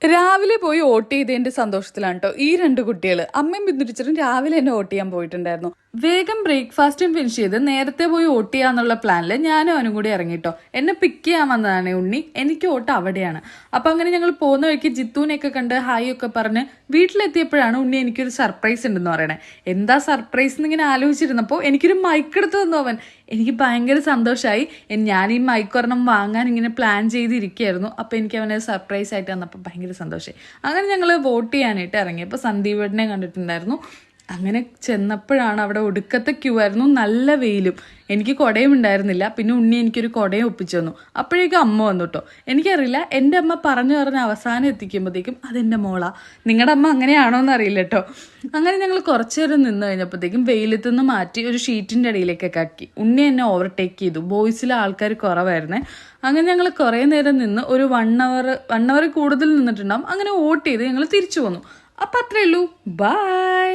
രാവിലെ പോയി വോട്ട് ചെയ്തതിന്റെ സന്തോഷത്തിലാണ് കേട്ടോ ഈ രണ്ട് കുട്ടികൾ. അമ്മയും ബിന്ദു ടീച്ചറും രാവിലെ തന്നെ വോട്ട് ചെയ്യാൻ പോയിട്ടുണ്ടായിരുന്നു. വേഗം ബ്രേക്ക്ഫാസ്റ്റും ഫിനിഷ് ചെയ്ത് നേരത്തെ പോയി വോട്ട് ചെയ്യാന്നുള്ള പ്ലാനിൽ ഞാനും അവനും കൂടി ഇറങ്ങിട്ടോ. എന്നെ പിക്ക് ചെയ്യാൻ വന്നതാണ് ഉണ്ണി. എനിക്ക് വോട്ട് അവിടെയാണ്. അപ്പൊ അങ്ങനെ ഞങ്ങൾ പോകുന്ന വഴിക്ക് ജിത്തുവിനെയൊക്കെ കണ്ട് ഹായ് ഒക്കെ പറഞ്ഞ് വീട്ടിലെത്തിയപ്പോഴാണ് ഉണ്ണി എനിക്കൊരു സർപ്രൈസ് ഉണ്ടെന്ന് പറയണേ. എന്താ സർപ്രൈസ് എന്നിങ്ങനെ ആലോചിച്ചിരുന്നപ്പോൾ എനിക്കൊരു മൈക്ക് എടുത്ത് തന്നു അവൻ. എനിക്ക് ഭയങ്കര സന്തോഷമായി. ഞാൻ ഈ മൈക്ക് ഒരെണ്ണം വാങ്ങാൻ ഇങ്ങനെ പ്ലാൻ ചെയ്തിരിക്കുകയായിരുന്നു. അപ്പോൾ എനിക്ക് അവനെ സർപ്രൈസ് ആയിട്ട് തന്നപ്പോൾ ഭയങ്കര സന്തോഷമായി. അങ്ങനെ ഞങ്ങൾ വോട്ട് ചെയ്യാനായിട്ട് ഇറങ്ങി. അപ്പോൾ സന്ദീപേട്ടനെ കണ്ടിട്ടുണ്ടായിരുന്നു. അങ്ങനെ ചെന്നപ്പോഴാണ് അവിടെ ഒടുക്കത്തെ ക്യൂ ആയിരുന്നു. നല്ല വെയിലും. എനിക്ക് കുടയും ഉണ്ടായിരുന്നില്ല. പിന്നെ ഉണ്ണി എനിക്കൊരു കുടയും ഒപ്പിച്ചു തന്നു. അപ്പോഴേക്കും അമ്മ വന്നു കേട്ടോ. എനിക്കറിയില്ല, എൻ്റെ അമ്മ പറഞ്ഞ് അവസാനം എത്തിക്കുമ്പോഴത്തേക്കും അതെൻ്റെ മോളാ. നിങ്ങളുടെ അമ്മ അങ്ങനെയാണോ എന്നറിയില്ല കേട്ടോ. അങ്ങനെ ഞങ്ങൾ കുറച്ചു നേരം നിന്ന് കഴിഞ്ഞപ്പോഴത്തേക്കും വെയിലത്തു നിന്ന് മാറ്റി ഒരു ഷീറ്റിൻ്റെ അടിയിലേക്കൊക്കെ ആക്കി. ഉണ്ണി എന്നെ ഓവർടേക്ക് ചെയ്തു. ബോയ്സിലെ ആൾക്കാർ കുറവായിരുന്നേ. അങ്ങനെ ഞങ്ങൾ കുറേ നേരം നിന്ന് ഒരു 1 അവർ കൂടുതൽ നിന്നിട്ടുണ്ടാവും. അങ്ങനെ വോട്ട് ചെയ്ത് ഞങ്ങൾ തിരിച്ചു പോന്നു. അപ്പം അത്രയേ ഉള്ളൂ. ബൈ.